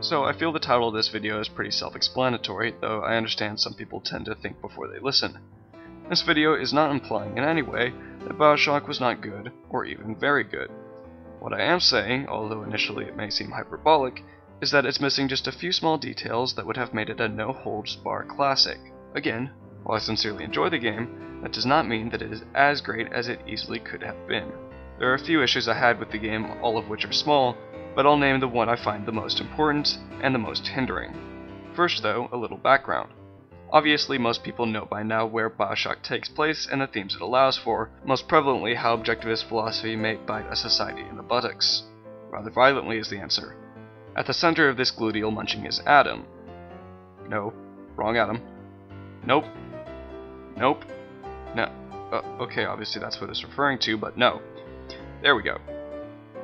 So I feel the title of this video is pretty self-explanatory, though I understand some people tend to think before they listen. This video is not implying in any way that Bioshock was not good, or even very good. What I am saying, although initially it may seem hyperbolic, is that it's missing just a few small details that would have made it a no-holds-barred classic. Again, while I sincerely enjoy the game, that does not mean that it is as great as it easily could have been. There are a few issues I had with the game, all of which are small, but I'll name the one I find the most important and the most hindering. First though, a little background. Obviously most people know by now where Bioshock takes place and the themes it allows for, most prevalently how objectivist philosophy may bite a society in the buttocks. Rather violently is the answer. At the center of this gluteal munching is Adam. No, wrong Adam. Nope. Nope. No. Okay, obviously that's what it's referring to, but no. There we go.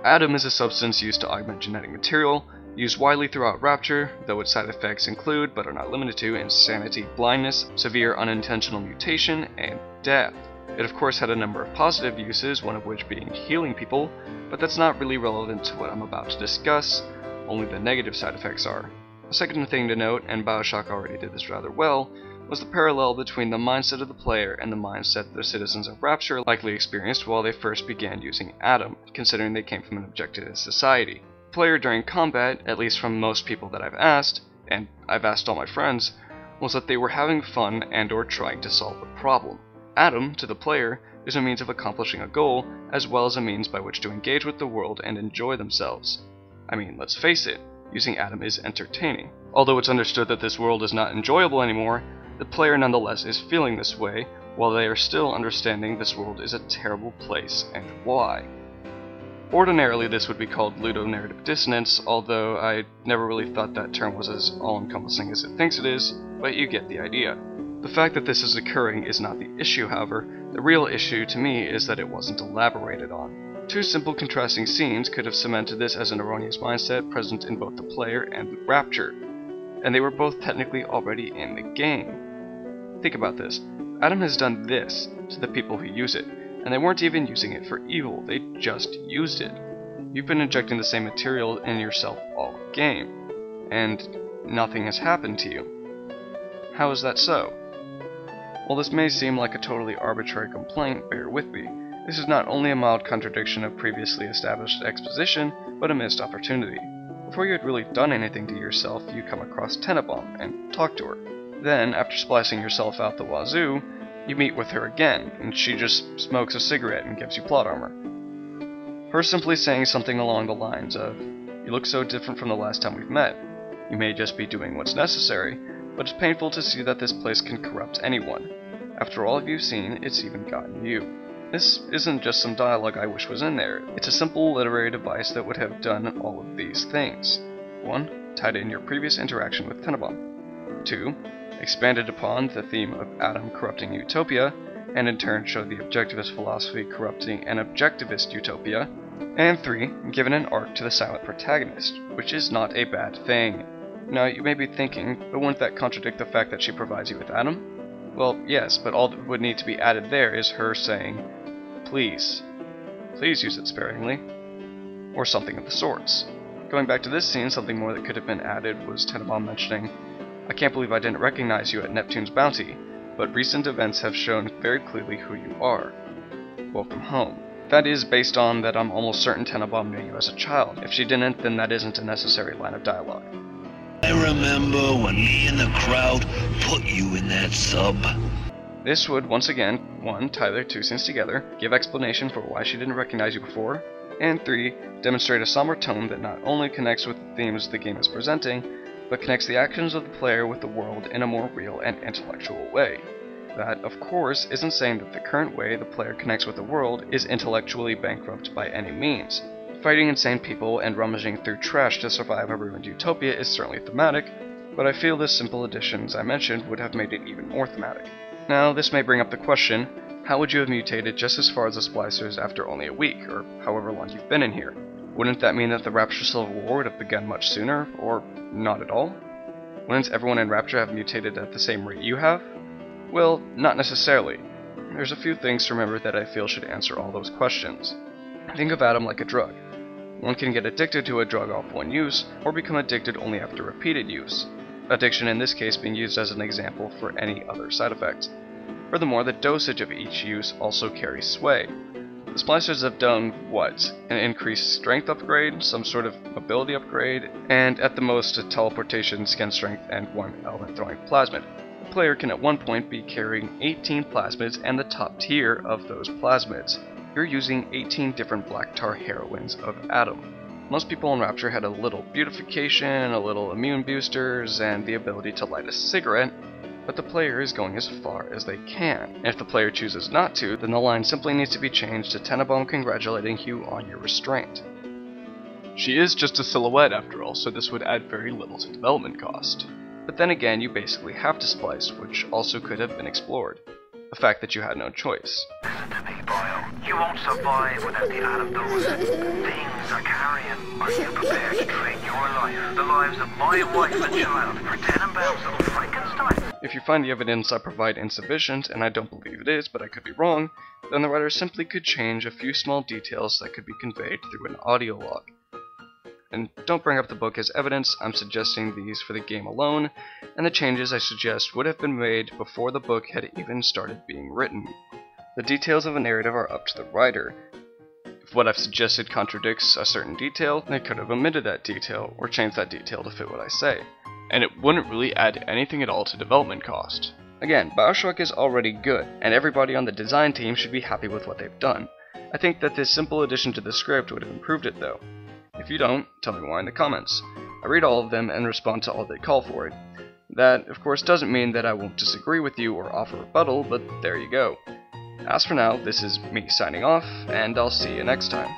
Adam is a substance used to augment genetic material, used widely throughout Rapture, though its side effects include, but are not limited to, insanity, blindness, severe unintentional mutation, and death. It of course had a number of positive uses, one of which being healing people, but that's not really relevant to what I'm about to discuss, only the negative side effects are. A second thing to note, and Bioshock already did this rather well, was the parallel between the mindset of the player and the mindset the citizens of Rapture likely experienced while they first began using Adam, considering they came from an objectivist society. The player during combat, at least from most people that I've asked, and I've asked all my friends, was that they were having fun and or trying to solve a problem. Adam, to the player, is a means of accomplishing a goal, as well as a means by which to engage with the world and enjoy themselves. I mean, let's face it, using Adam is entertaining. Although it's understood that this world is not enjoyable anymore, the player nonetheless is feeling this way, while they are still understanding this world is a terrible place and why. Ordinarily this would be called ludonarrative dissonance, although I never really thought that term was as all-encompassing as it thinks it is, but you get the idea. The fact that this is occurring is not the issue, however. The real issue to me is that it wasn't elaborated on. Two simple contrasting scenes could have cemented this as an erroneous mindset present in both the player and the Rapture, and they were both technically already in the game. Think about this. Adam has done this to the people who use it, and they weren't even using it for evil, they just used it. You've been injecting the same material in yourself all game, and nothing has happened to you. How is that so? While this may seem like a totally arbitrary complaint, bear with me. This is not only a mild contradiction of previously established exposition, but a missed opportunity. Before you had really done anything to yourself, you come across Tenenbaum and talk to her. Then, after splicing yourself out the wazoo, you meet with her again, and she just smokes a cigarette and gives you plot armor. Her simply saying something along the lines of, "You look so different from the last time we've met. You may just be doing what's necessary, but it's painful to see that this place can corrupt anyone. After all you've seen, it's even gotten you." This isn't just some dialogue I wish was in there, it's a simple literary device that would have done all of these things. 1. Tied in your previous interaction with Tenenbaum. 2. Expanded upon the theme of Adam corrupting utopia, and in turn showed the objectivist philosophy corrupting an objectivist utopia. And 3. Given an arc to the silent protagonist, which is not a bad thing. Now you may be thinking, but wouldn't that contradict the fact that she provides you with Adam? Well, yes, but all that would need to be added there is her saying, "Please. Please use it sparingly." Or something of the sorts. Going back to this scene, something more that could have been added was Tenenbaum mentioning, "I can't believe I didn't recognize you at Neptune's bounty, but recent events have shown very clearly who you are. Welcome home." That is based on that I'm almost certain Tenenbaum knew you as a child. If she didn't, then that isn't a necessary line of dialogue. I remember when me and the crowd put you in that sub. This would, once again, 1. Tie their two scenes together, give explanation for why she didn't recognize you before, and 3. Demonstrate a somber tone that not only connects with the themes the game is presenting, but connects the actions of the player with the world in a more real and intellectual way. That, of course, isn't saying that the current way the player connects with the world is intellectually bankrupt by any means. Fighting insane people and rummaging through trash to survive a ruined utopia is certainly thematic, but I feel this simple addition, as I mentioned, would have made it even more thematic. Now, this may bring up the question, how would you have mutated just as far as the splicers after only a week, or however long you've been in here? Wouldn't that mean that the Rapture Civil War would have begun much sooner, or not at all? Wouldn't everyone in Rapture have mutated at the same rate you have? Well, not necessarily. There's a few things to remember that I feel should answer all those questions. Think of Adam like a drug. One can get addicted to a drug off one use, or become addicted only after repeated use. Addiction in this case being used as an example for any other side effect. Furthermore, the dosage of each use also carries sway. The splicers have done what? An increased strength upgrade, some sort of mobility upgrade, and at the most a teleportation, skin strength, and one element throwing plasmid. The player can at one point be carrying 18 plasmids and the top tier of those plasmids. You're using 18 different black tar heroines of Atom. Most people in Rapture had a little beautification, a little immune boosters, and the ability to light a cigarette, but the player is going as far as they can. And if the player chooses not to, then the line simply needs to be changed to Tenenbaum congratulating you on your restraint. She is just a silhouette after all, so this would add very little to development cost. But then again, you basically have to splice, which also could have been explored. The fact that you had no choice. Listen to me, Bio. You won't survive without the Atom dose. Things are carrying. Are you prepared to trade your life, the lives of my wife and child, for Tenenbaum's little Frankenstein? If you find the evidence I provide insufficient, and I don't believe it is, but I could be wrong, then the writer simply could change a few small details that could be conveyed through an audio log. And don't bring up the book as evidence, I'm suggesting these for the game alone, and the changes I suggest would have been made before the book had even started being written. The details of a narrative are up to the writer. If what I've suggested contradicts a certain detail, they could have omitted that detail, or changed that detail to fit what I say. And it wouldn't really add anything at all to development cost. Again, Bioshock is already good, and everybody on the design team should be happy with what they've done. I think that this simple addition to the script would have improved it though. If you don't, tell me why in the comments. I read all of them and respond to all they call for it. That, of course, doesn't mean that I won't disagree with you or offer rebuttal, but there you go. As for now, this is me signing off, and I'll see you next time.